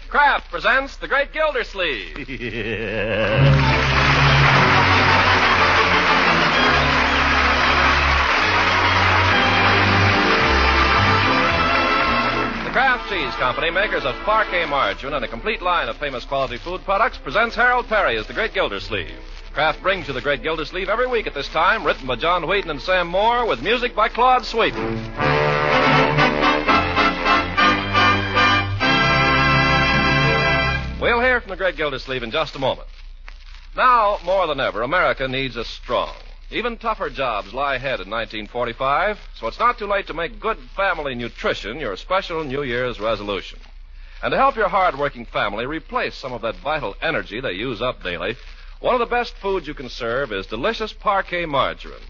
Kraft presents The Great Gildersleeve. The Kraft Cheese Company, makers of Parquet margarine and a complete line of famous quality food products, presents Harold Perry as The Great Gildersleeve. Kraft brings you The Great Gildersleeve every week at this time, written by John Wheaton and Sam Moore, with music by Claude Sweeten. We'll hear from the Great Gildersleeve in just a moment. Now, more than ever, America needs us strong. Even tougher jobs lie ahead in 1945, so it's not too late to make good family nutrition your special New Year's resolution. And to help your hard-working family replace some of that vital energy they use up daily, one of the best foods you can serve is delicious Parquet margarine.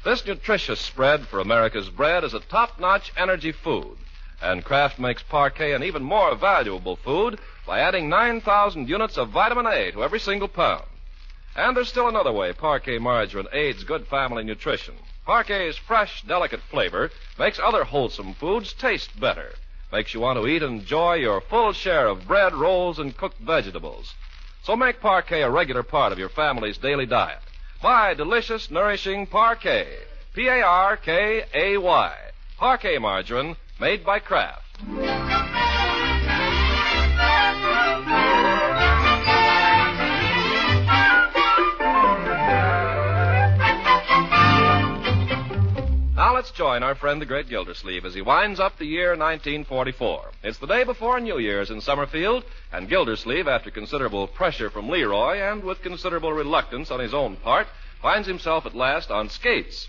This nutritious spread for America's bread is a top-notch energy food, and Kraft makes Parquet an even more valuable food by adding 9,000 units of vitamin A to every single pound. And there's still another way Parquet margarine aids good family nutrition. Parquet's fresh, delicate flavor makes other wholesome foods taste better, makes you want to eat and enjoy your full share of bread, rolls, and cooked vegetables. So make Parquet a regular part of your family's daily diet. Buy delicious, nourishing Parquet. Parkay. Parquet margarine made by Kraft. Now let's join our friend the Great Gildersleeve as he winds up the year 1944. It's the day before New Year's in Summerfield, and Gildersleeve, after considerable pressure from Leroy and with considerable reluctance on his own part, finds himself at last on skates.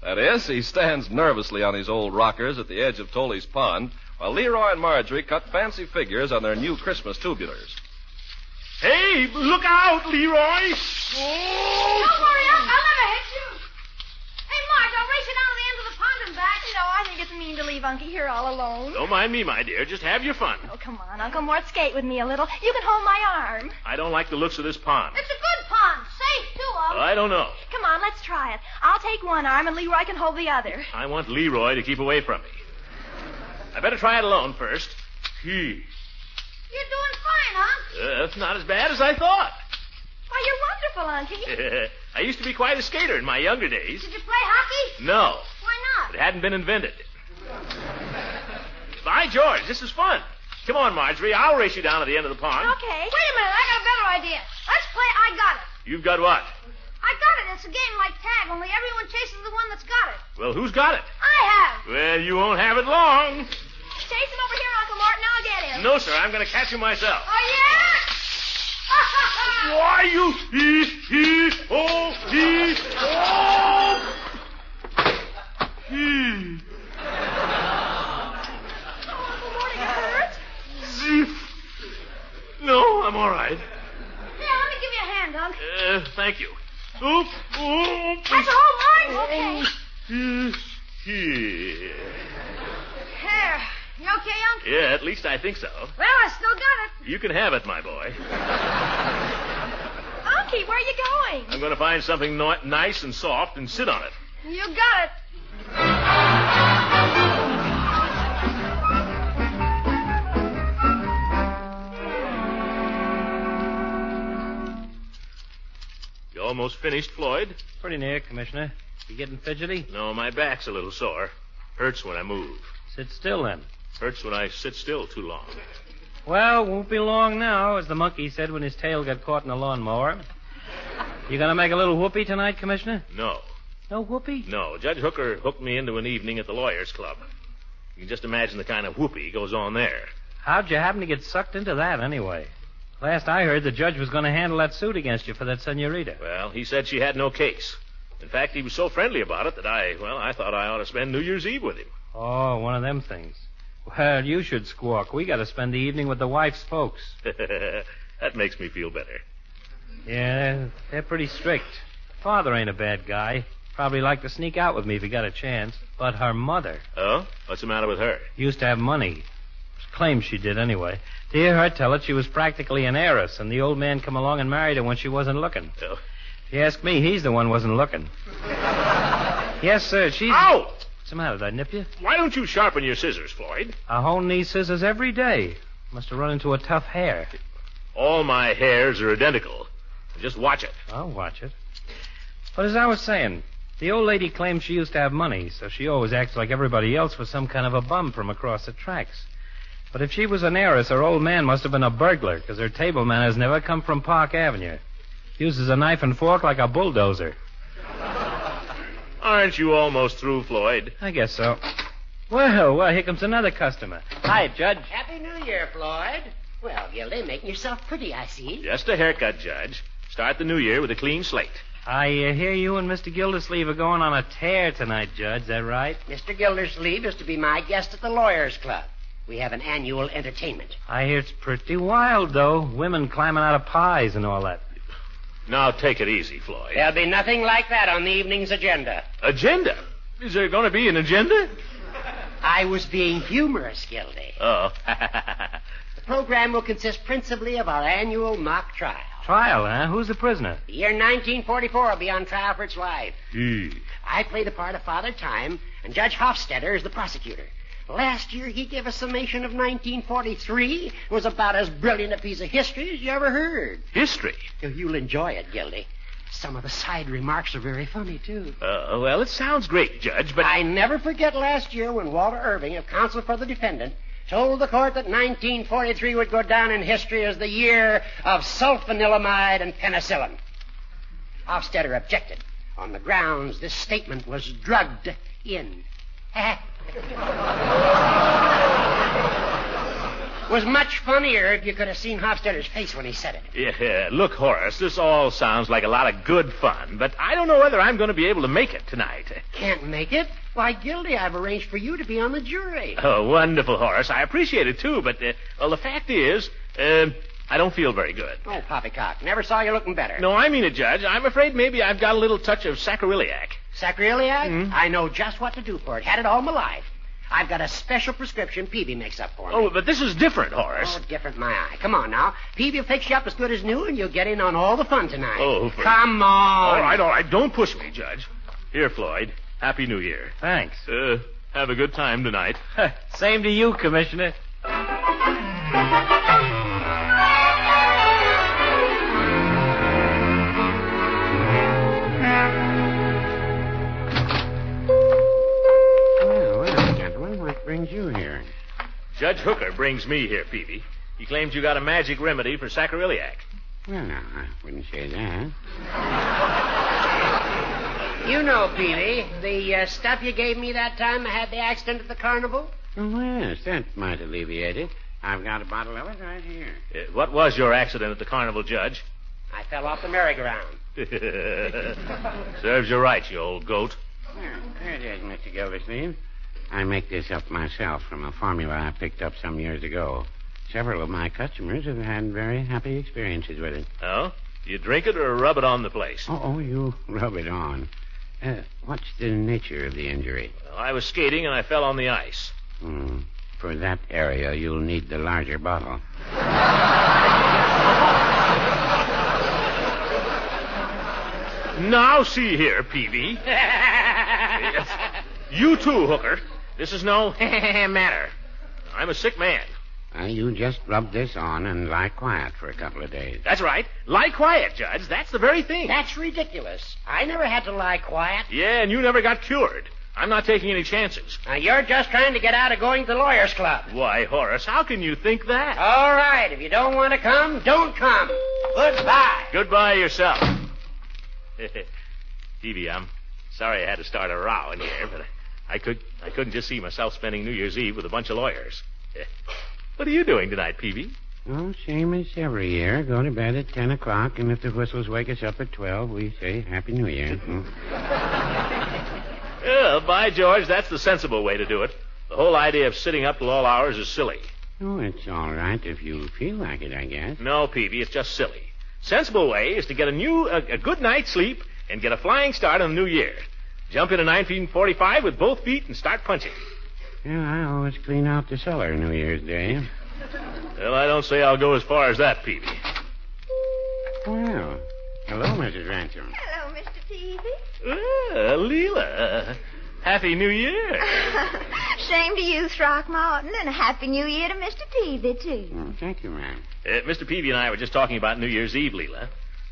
That is, he stands nervously on his old rockers at the edge of Toley's Pond, while Leroy and Marjorie cut fancy figures on their new Christmas tubulars. Hey, look out, Leroy! Oh! Don't worry, I'll never hit you. Hey, Marge, I'll race you down to the end of the pond and back. No, I think it's mean to leave Unky here all alone. Don't mind me, my dear. Just have your fun. Oh, come on, Uncle Mort, skate with me a little. You can hold my arm. I don't like the looks of this pond. It's a good pond. Safe, too, Well, I don't know. Come on, let's try it. I'll take one arm and Leroy can hold the other. I want Leroy to keep away from me. I better try it alone first. You're doing fine, huh? It's not as bad as I thought. Why, you're wonderful, Unky. I used to be quite a skater in my younger days. Did you play hockey? No. Why not? It hadn't been invented. By George, this is fun. Come on, Marjorie. I'll race you down to the end of the pond. Okay. Wait a minute. I got a better idea. Let's play I Got It. You've got what? I got it. It's a game like tag, only everyone chases the one that's got it. Well, who's got it? I have. Well, you won't have it long. Chase him over here, Uncle Mort, and I'll get him. No, sir. I'm going to catch him myself. Oh, yeah? Why, you... Oh! Uncle Mort, are you hurt? Zip. No, I'm all right. Here, let me give you a hand, Unc. Thank you. Oop. That's a whole line. Okay. Here. There. You okay, Unc? Yeah, at least I think so. Well, I still got it. You can have it, my boy. Unky, where are you going? I'm going to find something nice and soft and sit on it. You got it. You almost finished, Floyd? Pretty near, Commissioner. You getting fidgety? No, my back's a little sore. Hurts when I move. Sit still, then. Hurts when I sit still too long. Well, won't be long now, as the monkey said when his tail got caught in a lawnmower. You gonna make a little whoopee tonight, Commissioner? No. No whoopee? No. Judge Hooker hooked me into an evening at the Lawyers Club. You can just imagine the kind of whoopee goes on there. How'd you happen to get sucked into that, anyway? Last I heard, the judge was going to handle that suit against you for that senorita. Well, he said she had no case. In fact, he was so friendly about it that I thought I ought to spend New Year's Eve with him. Oh, one of them things. Well, you should squawk. We got to spend the evening with the wife's folks. That makes me feel better. Yeah, they're pretty strict. Father ain't a bad guy. Probably like to sneak out with me if he got a chance. But her mother... Oh? What's the matter with her? Used to have money. Claims she did, anyway. To hear her tell it, she was practically an heiress, and the old man come along and married her when she wasn't looking. Oh. If you ask me, he's the one wasn't looking. Yes, sir, she's... Ow! What's the matter? Did I nip you? Why don't you sharpen your scissors, Floyd? I hone these scissors every day. Must have run into a tough hare. All my hairs are identical. Just watch it. I'll watch it. But as I was saying, the old lady claims she used to have money, so she always acts like everybody else was some kind of a bum from across the tracks. But if she was an heiress, her old man must have been a burglar, because her table manners never come from Park Avenue. Uses a knife and fork like a bulldozer. Aren't you almost through, Floyd? I guess so. Well, here comes another customer. Hi, Judge. Happy New Year, Floyd. Well, Gildy, making yourself pretty, I see. Just a haircut, Judge. Start the new year with a clean slate. I hear you and Mr. Gildersleeve are going on a tear tonight, Judge. Is that right? Mr. Gildersleeve is to be my guest at the Lawyers Club. We have an annual entertainment. I hear it's pretty wild, though. Women climbing out of pies and all that. Now take it easy, Floyd. There'll be nothing like that on the evening's agenda. Agenda? Is there going to be an agenda? I was being humorous, Gildy. Oh. The program will consist principally of our annual mock trial. Trial, huh? Who's the prisoner? The year 1944 will be on trial for its life. I play the part of Father Time, and Judge Hofstadter is the prosecutor. Last year, he gave a summation of 1943. It was about as brilliant a piece of history as you ever heard. History? You'll enjoy it, Gildy. Some of the side remarks are very funny, too. Well, it sounds great, Judge, but... I never forget last year when Walter Irving, of counsel for the defendant, told the court that 1943 would go down in history as the year of sulfanilamide and penicillin. Hofstadter objected on the grounds this statement was drugged in. Was much funnier if you could have seen Hofstadter's face when he said it. Yeah, look, Horace, this all sounds like a lot of good fun, but I don't know whether I'm going to be able to make it tonight. Can't make it? Why, Gildy, I've arranged for you to be on the jury. Oh, wonderful, Horace. I appreciate it, too, but, well, the fact is, I don't feel very good. Oh, poppycock. Never saw you looking better. No, I mean it, Judge. I'm afraid maybe I've got a little touch of sacroiliac. Sacroiliac? Mm-hmm. I know just what to do for it. Had it all my life. I've got a special prescription Peavy makes up for me. Oh, but this is different, Horace. Oh, different, my eye. Come on, now. Peavy will fix you up as good as new, and you'll get in on all the fun tonight. Oh, come on. All right. Don't push me, Judge. Here, Floyd. Happy New Year. Thanks. Have a good time tonight. Same to you, Commissioner. What brings you here? Judge Hooker brings me here, Peavy. He claims you got a magic remedy for sacroiliac. Well, no, I wouldn't say that. You know, Peavy, the stuff you gave me that time I had the accident at the carnival? Oh, yes, that might alleviate it. I've got a bottle of it right here. What was your accident at the carnival, Judge? I fell off the merry-go-round. Serves you right, you old goat. Well, there it is, Mr. Gildersleeve. I make this up myself from a formula I picked up some years ago. Several of my customers have had very happy experiences with it. Oh? You drink it or rub it on the place? Oh, you rub it on. What's the nature of the injury? Well, I was skating and I fell on the ice. For that area, you'll need the larger bottle. Now, see here, Peavy. You too, Hooker. This is no matter. I'm a sick man. You just rub this on and lie quiet for a couple of days. That's right. Lie quiet, Judge. That's the very thing. That's ridiculous. I never had to lie quiet. Yeah, and you never got cured. I'm not taking any chances. Now, you're just trying to get out of going to the Lawyers Club. Why, Horace, how can you think that? All right. If you don't want to come, don't come. Goodbye. Goodbye yourself. Peavy, I'm sorry I had to start a row in here, but I couldn't just see myself spending New Year's Eve with a bunch of lawyers. What are you doing tonight, Peavy? Oh, same as every year. Go to bed at 10 o'clock, and if the whistles wake us up at 12, we say Happy New Year. Well, by George, that's the sensible way to do it. The whole idea of sitting up till all hours is silly. Oh, it's all right if you feel like it, I guess. No, Peavy, it's just silly. Sensible way is to get a good night's sleep and get a flying start on the new year. Jump into 1945 with both feet and start punching. Yeah, I always clean out the cellar New Year's Day. Well, I don't say I'll go as far as that, Peavy. Well, hello, Mrs. Ransom. Hello, Mr. Peavy. Leela. Happy New Year. Same to you, Throckmorton, and a Happy New Year to Mr. Peavy, too. Oh, thank you, ma'am. Mr. Peavy and I were just talking about New Year's Eve, Leela.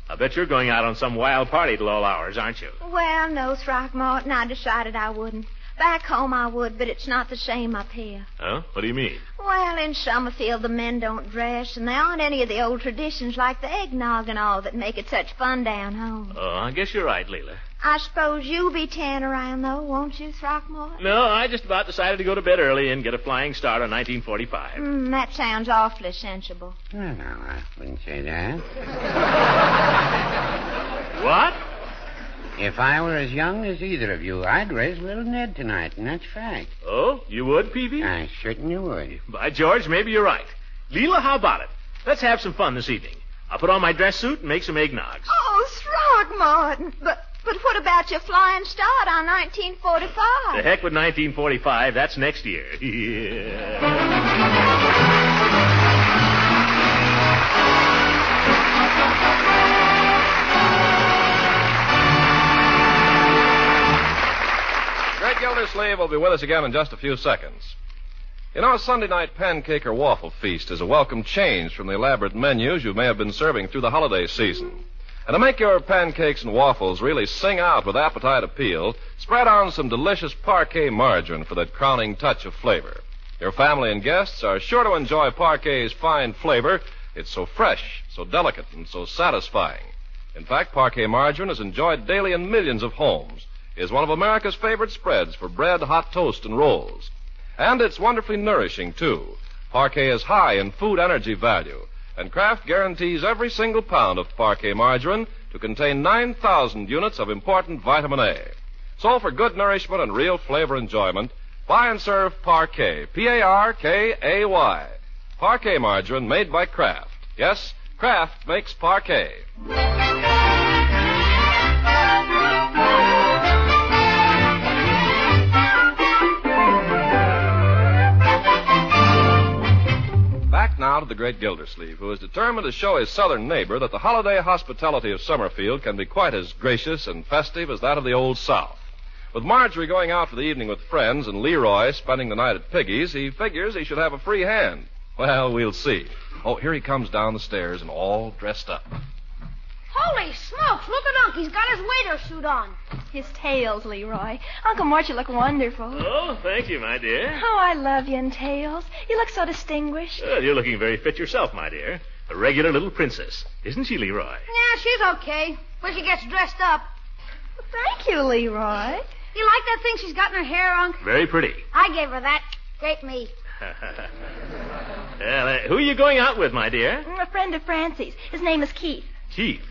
I bet you're going out on some wild party till all hours, aren't you? Well, no, Throckmorton. I decided I wouldn't. Back home I would, but it's not the same up here. Huh? What do you mean? Well, in Summerfield, the men don't dress, and there aren't any of the old traditions like the eggnog and all that make it such fun down home. Oh, I guess you're right, Leela. I suppose you'll be tearing around, though, won't you, Throckmorton? No, I just about decided to go to bed early and get a flying start on 1945. That sounds awfully sensible. Well, no, I wouldn't say that. What? If I were as young as either of you, I'd raise little Ned tonight, and that's fact. Oh, you would, Peavy? I certainly would. By George, maybe you're right. Leela, how about it? Let's have some fun this evening. I'll put on my dress suit and make some eggnogs. Oh, Throckmorton, but what about your flying start on 1945? The heck with 1945. That's next year. Greg Gildersleeve will be with us again in just a few seconds. You know, a Sunday night pancake or waffle feast is a welcome change from the elaborate menus you may have been serving through the holiday season. And to make your pancakes and waffles really sing out with appetite appeal, spread on some delicious parquet margarine for that crowning touch of flavor. Your family and guests are sure to enjoy parquet's fine flavor. It's so fresh, so delicate, and so satisfying. In fact, parquet margarine is enjoyed daily in millions of homes. It is one of America's favorite spreads for bread, hot toast, and rolls. And it's wonderfully nourishing, too. Parquet is high in food energy value, and Kraft guarantees every single pound of parquet margarine to contain 9,000 units of important vitamin A. So for good nourishment and real flavor enjoyment, buy and serve Parquet, Parkay. Parquet margarine made by Kraft. Yes, Kraft makes Parquet. Back now to the great Gildersleeve, who is determined to show his southern neighbor that the holiday hospitality of Summerfield can be quite as gracious and festive as that of the Old South. With Marjorie going out for the evening with friends and Leroy spending the night at Piggy's, he figures he should have a free hand. Well, we'll see. Oh, here he comes down the stairs and all dressed up. Holy smokes, look at Unc. He's got his waiter suit on. His tails, Leroy. Uncle Mort, you look wonderful. Oh, thank you, my dear. Oh, I love you in tails. You look so distinguished. Well, you're looking very fit yourself, my dear. A regular little princess. Isn't she, Leroy? Yeah, she's okay. When she gets dressed up. Thank you, Leroy. You like that thing she's got in her hair, Unc? Very pretty. I gave her that. Great me. Well, who are you going out with, my dear? A friend of Francie's. His name is Keith. Keith.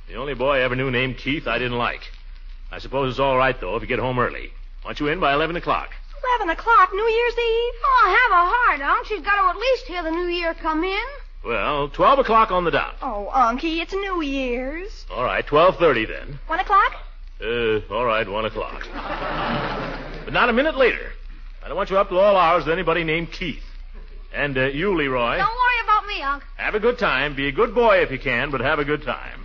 The only boy I ever knew named Keith I didn't like. I suppose it's all right, though, if you get home early. Want you in by 11 o'clock. 11 o'clock, New Year's Eve? Oh, have a heart, Unc. She's got to at least hear the new year come in. Well, 12 o'clock on the dot. Oh, Unky, it's New Year's. All right, 12:30 then. 1 o'clock? All right, 1 o'clock. But not a minute later. I don't want you up to all hours with anybody named Keith. And you, Leroy. Don't worry about me, Unc. Have a good time. Be a good boy if you can, but have a good time.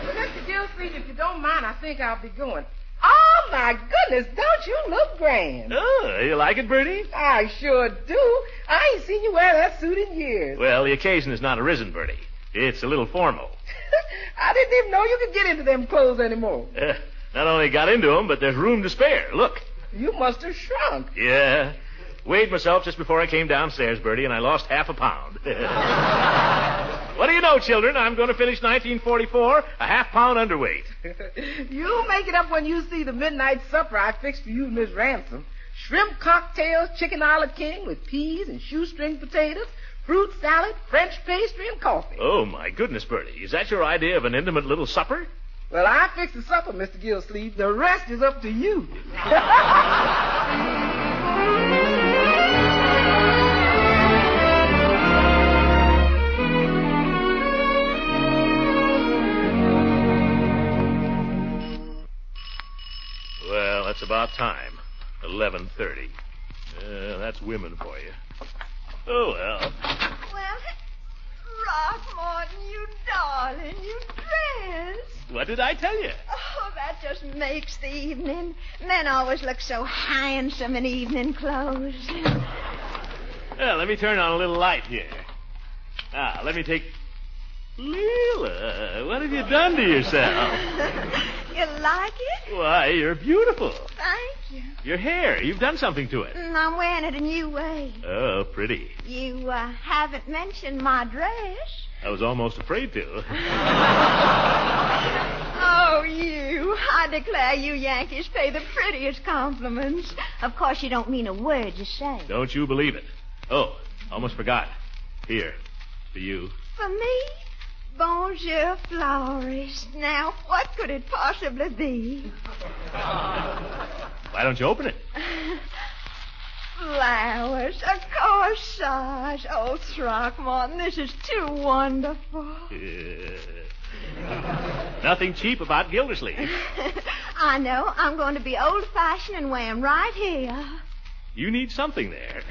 Mr. Gildersleeve, if you don't mind, I think I'll be going. Oh, my goodness, don't you look grand? Oh, you like it, Bertie? I sure do. I ain't seen you wear that suit in years. Well, the occasion has not arisen, Bertie. It's a little formal. I didn't even know you could get into them clothes anymore. Not only got into them, but there's room to spare. Look. You must have shrunk. Yeah. Weighed myself just before I came downstairs, Bertie, and I lost half a pound. What do you know, children? I'm going to finish 1944 a half-pound underweight. You'll make it up when you see the midnight supper I fixed for you and Miss Ransom. Shrimp cocktails, chicken a la king with peas and shoestring potatoes, fruit salad, French pastry, and coffee. Oh, my goodness, Bertie. Is that your idea of an intimate little supper? Well, I fixed the supper, Mr. Gildersleeve. The rest is up to you. Well, that's about time. 11:30. That's women for you. Oh, well. Well, Throckmorton, you darling, you dress. What did I tell you? Oh, that just makes the evening. Men always look so handsome in evening clothes. Well, let me turn on a little light here. Now, let me take... Leela, what have you done to yourself? You like it? Why, you're beautiful. Thank you. Your hair, you've done something to it. I'm wearing it a new way. Oh, pretty. You haven't mentioned my dress. I was almost afraid to. Oh, you. I declare you Yankees pay the prettiest compliments. Of course, you don't mean a word you say. Don't you believe it. Oh, almost forgot. Here, for you. For me? Bonjour, florist. Now, what could it possibly be? Why don't you open it? Flowers, a corsage. Oh, Throckmorton, this is too wonderful. Nothing cheap about Gildersleeve. I know. I'm going to be old-fashioned and wear 'em right here. You need something there.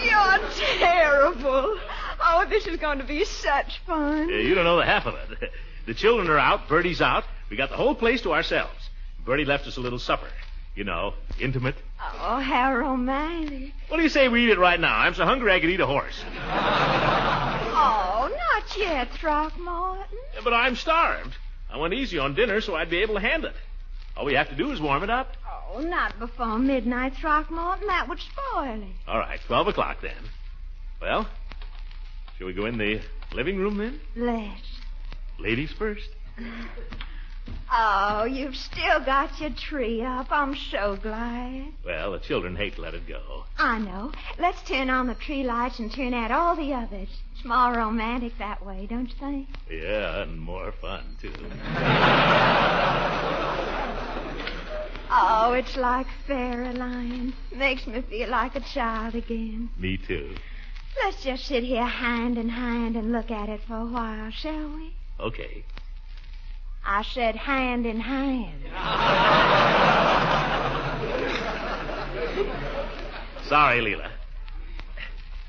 You're terrible. Oh, this is going to be such fun. You don't know the half of it. The children are out. Bertie's out. We got the whole place to ourselves. Bertie left us a little supper. You know, intimate. Oh, how romantic. What do you say we eat it right now? I'm so hungry I could eat a horse. Oh, not yet, Throckmorton. Yeah, but I'm starved. I went easy on dinner so I'd be able to handle it. All we have to do is warm it up. Oh, not before midnight, Throckmorton. That would spoil it. All right, 12 o'clock then. Well, shall we go in the living room then? Let's. Ladies first. Oh, you've still got your tree up. I'm so glad. Well, the children hate to let it go. I know. Let's turn on the tree lights and turn out all the others. It's more romantic that way, don't you think? Yeah, and more fun, too. Oh, it's like fairyland. Makes me feel like a child again. Me, too. Let's just sit here hand in hand and look at it for a while, shall we? Okay. I said hand in hand. Sorry, Leela.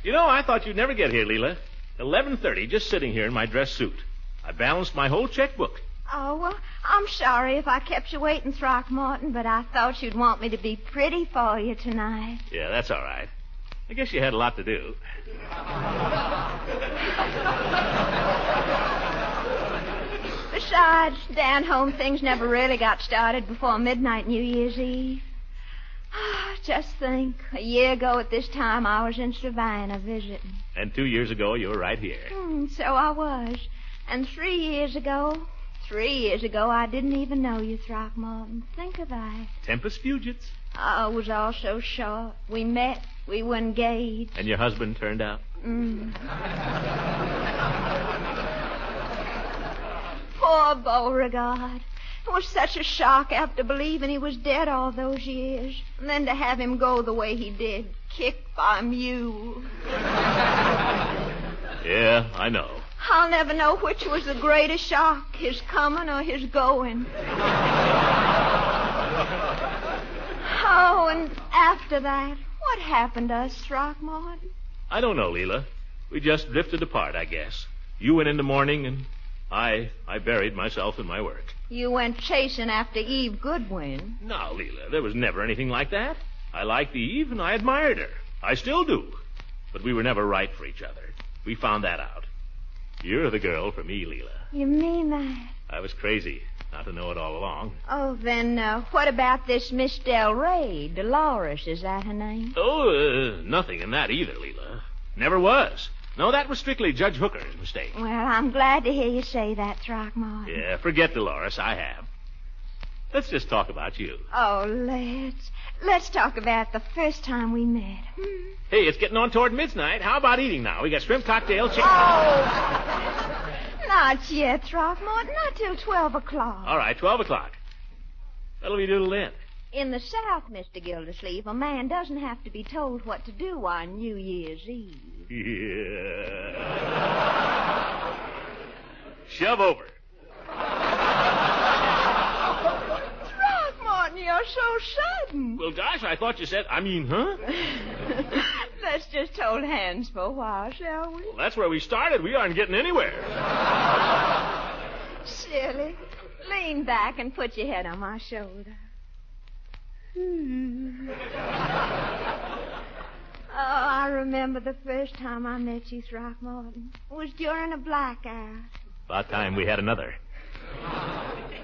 You know, I thought you'd never get here, Leela. 11:30, just sitting here in my dress suit. I balanced my whole checkbook. Oh, well, I'm sorry if I kept you waiting, Throckmorton, but I thought you'd want me to be pretty for you tonight. Yeah, that's all right. I guess you had a lot to do. Besides, down home things never really got started before midnight New Year's Eve. Just think, a year ago at this time I was in Savannah visiting. And 2 years ago, you were right here. So I was. And 3 years ago, I didn't even know you, Throckmorton. Think of that. Tempus fugits. Oh, it was all so short. We met, we were engaged. And your husband turned out? Poor Beauregard. It was such a shock after believing he was dead all those years. And then to have him go the way he did, kicked by a mule. Yeah, I know. I'll never know which was the greatest shock, his coming or his going. Oh, and after that, what happened to us, Throckmorton? I don't know, Leela. We just drifted apart, I guess. You went into mourning, and I buried myself in my work. You went chasing after Eve Goodwin. No, Leela, there was never anything like that. I liked Eve, and I admired her. I still do. But we were never right for each other. We found that out. You're the girl for me, Leela. You mean that? I was crazy not to know it all along. Oh, then what about this Miss Del Rey? Dolores, is that her name? Oh, nothing in that either, Leela. Never was. No, that was strictly Judge Hooker's mistake. Well, I'm glad to hear you say that, Throckmorton. Yeah, forget Dolores. I have. Let's just talk about you. Oh, let's talk about the first time we met. Hey, it's getting on toward midnight. How about eating now? We got shrimp cocktail, chicken. Oh, not yet, Throckmorton. Not till 12 o'clock. All right, 12 o'clock. What'll we do till then? In the South, Mr. Gildersleeve, a man doesn't have to be told what to do on New Year's Eve. Yeah. Shove over. Throckmorton, you're so sudden. Well, gosh, I thought you said, huh? Let's just hold hands for a while, shall we? Well, that's where we started. We aren't getting anywhere. Silly. Lean back and put your head on my shoulder. Oh, I remember the first time I met you, Throckmorton. It was during a blackout. About time we had another.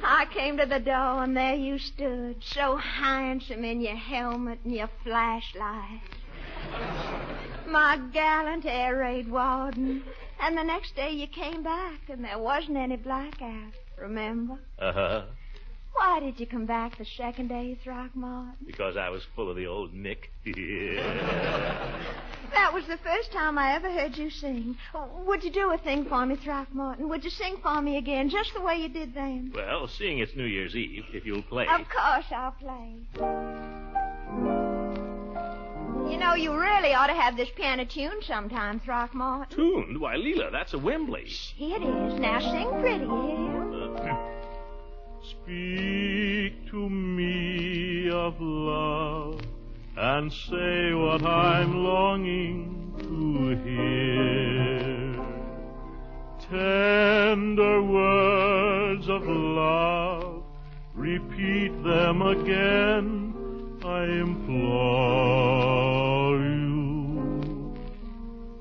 I came to the door, and there you stood, so handsome in your helmet and your flashlight. My gallant air raid warden. And the next day you came back, and there wasn't any blackout, remember? Uh-huh. Why did you come back the second day, Throckmorton? Because I was full of the old Nick. That was the first time I ever heard you sing. Would you do a thing for me, Throckmorton? Would you sing for me again, just the way you did then? Well, seeing it's New Year's Eve, if you'll play. Of course I'll play. You know, you really ought to have this piano tuned sometime, Throckmorton. Tuned? Why, Leela, that's a Wembley. It is. Now sing pretty, yeah? Speak to me of love and say what I'm longing to hear. Tender words of love, repeat them again, I implore you.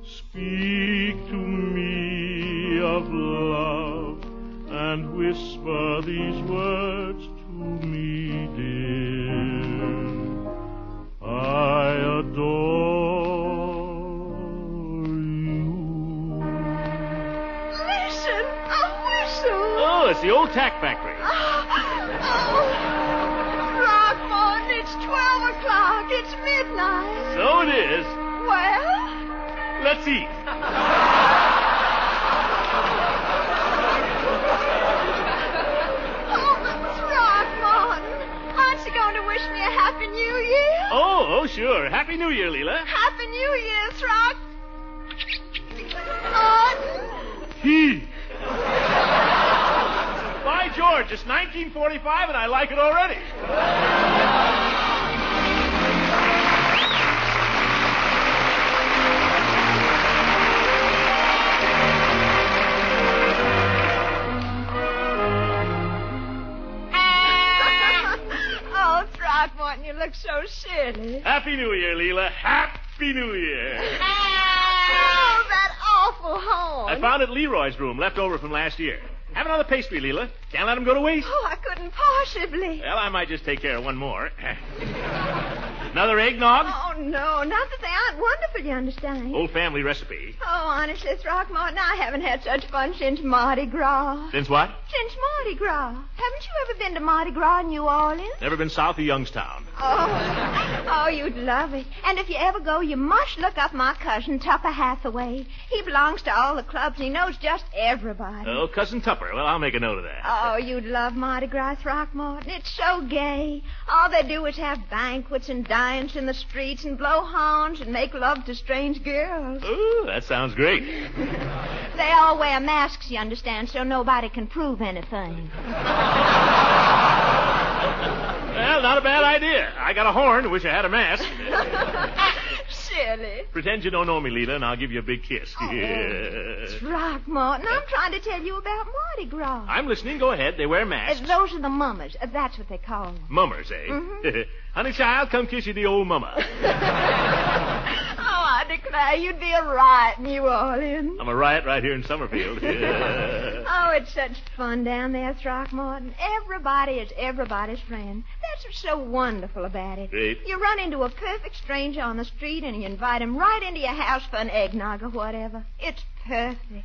Speak to me of love and whisper these words to me, dear. I adore you. Listen, a whistle. Oh, it's the old tack factory. Throckmorton, it's 12 o'clock. It's midnight. So it is. Well? Let's eat. Going to wish me a Happy New Year? Oh, sure. Happy New Year, Leela. Happy New Year, He. By George, it's 1945 and I like it already. Throckmorton, you look so silly. Happy New Year, Leela. Happy New Year. Oh, that awful horn. I found it in Leroy's room, left over from last year. Have another pastry, Leela. Can't let him go to waste. Oh, I couldn't possibly. Well, I might just take care of one more. Another eggnog? Oh, no. Not that they aren't wonderful, you understand. Old family recipe. Oh, honestly, Throckmorton, I haven't had such fun since Mardi Gras. Since what? Since Mardi Gras. Haven't you ever been to Mardi Gras in New Orleans? Never been south of Youngstown. Oh, you'd love it. And if you ever go, you must look up my cousin, Tupper Hathaway. He belongs to all the clubs, and he knows just everybody. Oh, Cousin Tupper. Well, I'll make a note of that. Oh, you'd love Mardi Gras, Throckmorton. It's so gay. All they do is have banquets and dance in the streets and blow horns and make love to strange girls. Ooh, that sounds great. They all wear masks, you understand, so nobody can prove anything. Well, not a bad idea. I got a horn. Wish I had a mask. Silly. Pretend you don't know me, Leela, and I'll give you a big kiss. Throckmorton, I'm trying to tell you about Mardi Gras. I'm listening. Go ahead. They wear masks. Those are the mummers. That's what they call them. Mummers, eh? Mm-hmm. Honey child, come kiss you the old mama. Oh, I declare you'd be a riot, New Orleans. I'm a riot right here in Summerfield. Oh, it's such fun down there, Throckmorton. Everybody is everybody's friend. That's what's so wonderful about it. Great. You run into a perfect stranger on the street and you invite him right into your house for an eggnog or whatever. It's perfect.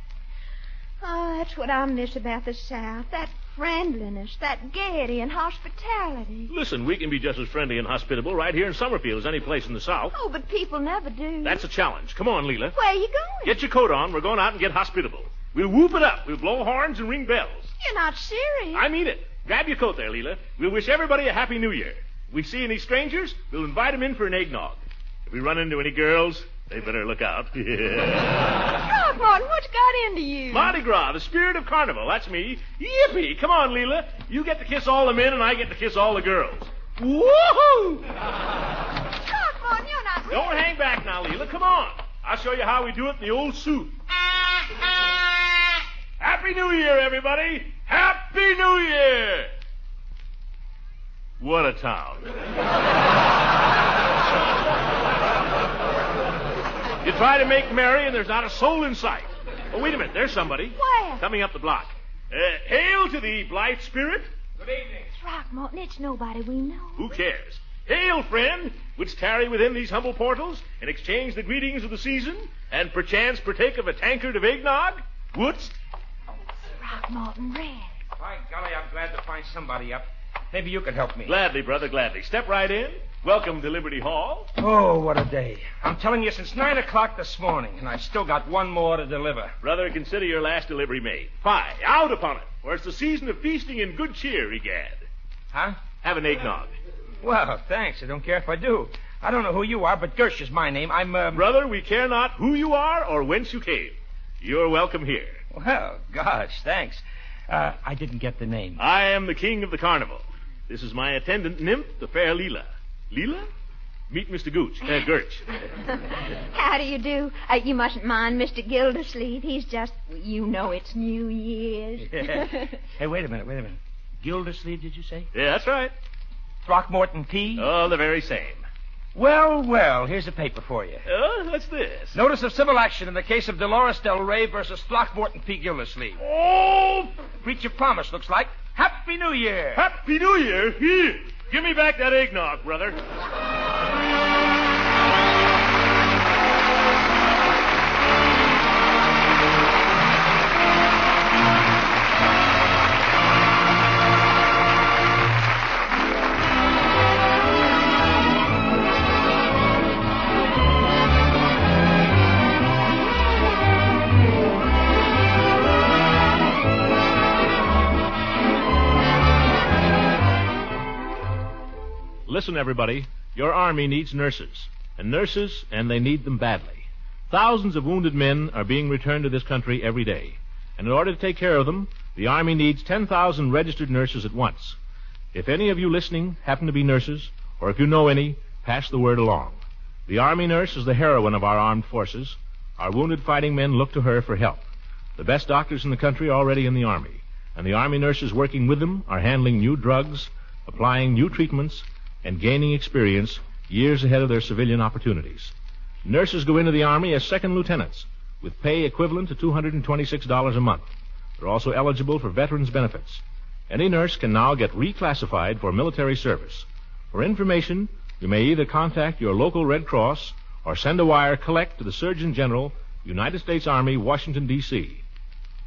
Oh, that's what I miss about the South. That friendliness, that gaiety and hospitality. Listen, we can be just as friendly and hospitable right here in Summerfield as any place in the South. Oh, but people never do. That's a challenge. Come on, Leela. Where are you going? Get your coat on. We're going out and get hospitable. We'll whoop it up. We'll blow horns and ring bells. You're not serious. I mean it. Grab your coat there, Leela. We'll wish everybody a Happy New Year. If we see any strangers, we'll invite them in for an eggnog. If we run into any girls, they better look out. Throckmorton, what's got into you? Mardi Gras, the spirit of carnival. That's me. Yippee! Come on, Leela. You get to kiss all the men, and I get to kiss all the girls. Woohoo! Throckmorton, you're not Don't hang back now, Leela. Come on. I'll show you how we do it in the old suit. Happy New Year, everybody. Happy New Year. What a town. You try to make merry, and there's not a soul in sight. Oh, wait a minute. There's somebody. Where? Coming up the block. Hail to thee, blithe spirit. Good evening. Throckmorton, it's nobody we know. Who cares? Hail, friend, which tarry within these humble portals and exchange the greetings of the season and perchance partake of a tankard of eggnog? Wouldst? Throckmorton Red. By golly, I'm glad to find somebody up. Maybe you could help me. Gladly, brother, gladly. Step right in. Welcome to Liberty Hall. Oh, what a day. I'm telling you, since 9 o'clock this morning, and I've still got one more to deliver. Brother, consider your last delivery made. Fie, out upon it, for it's the season of feasting and good cheer, egad. Huh? Have an eggnog. Well, thanks. I don't care if I do. I don't know who you are, but Gersh is my name. I'm, Brother, we care not who you are or whence you came. You're welcome here. Well, gosh, thanks. I didn't get the name. I am the king of the carnival. This is my attendant nymph, the fair Leela. Leela? Meet Mr. Gersh. How do you do? You mustn't mind Mr. Gildersleeve. He's just, you know it's New Year's. Hey, wait a minute. Gildersleeve, did you say? Yeah, that's right. Throckmorton P? Oh, the very same. Well, here's a paper for you. Oh, what's this? Notice of civil action in the case of Dolores Del Rey versus Throckmorton P. Gildersleeve. Oh! Breach of promise, looks like. Happy New Year! Happy New Year? Here. Give me back that eggnog, brother. Listen, everybody. Your army needs nurses. And they need them badly. Thousands of wounded men are being returned to this country every day. And in order to take care of them, the Army needs 10,000 registered nurses at once. If any of you listening happen to be nurses, or if you know any, pass the word along. The Army nurse is the heroine of our armed forces. Our wounded fighting men look to her for help. The best doctors in the country are already in the Army. And the Army nurses working with them are handling new drugs, applying new treatments, and gaining experience years ahead of their civilian opportunities. Nurses go into the Army as second lieutenants, with pay equivalent to $226 a month. They're also eligible for veterans' benefits. Any nurse can now get reclassified for military service. For information, you may either contact your local Red Cross or send a wire collect to the Surgeon General, United States Army, Washington, D.C.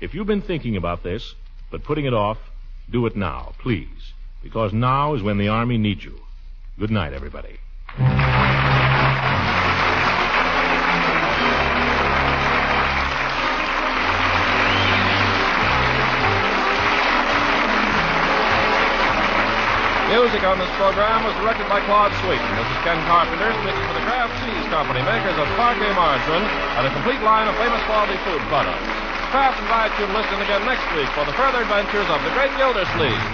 If you've been thinking about this, but putting it off, do it now, please, because now is when the Army needs you. Good night, everybody. Music on this program was directed by Claude Sweeten. This is Ken Carpenter speaking for the Kraft Cheese Company, makers of Parquet margarine and a complete line of famous quality food products. Kraft invites you to listen again next week for the further adventures of the great Gildersleeve.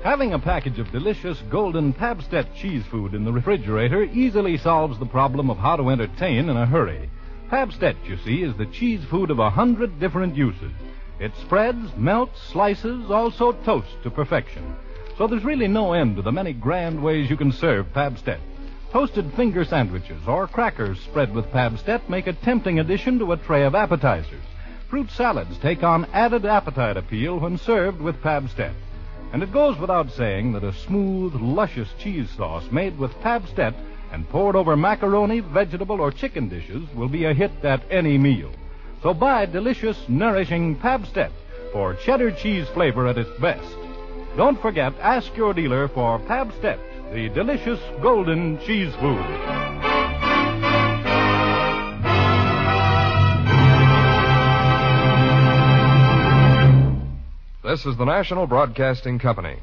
Having a package of delicious golden Pabstet cheese food in the refrigerator easily solves the problem of how to entertain in a hurry. Pabstet, you see, is the cheese food of 100 different uses. It spreads, melts, slices, also toasts to perfection. So there's really no end to the many grand ways you can serve Pabstet. Toasted finger sandwiches or crackers spread with Pabstet make a tempting addition to a tray of appetizers. Fruit salads take on added appetite appeal when served with Pabstet. And it goes without saying that a smooth, luscious cheese sauce made with Pabstet and poured over macaroni, vegetable, or chicken dishes will be a hit at any meal. So buy delicious, nourishing Pabstet for cheddar cheese flavor at its best. Don't forget, ask your dealer for Pabstet, the delicious golden cheese food. This is the National Broadcasting Company.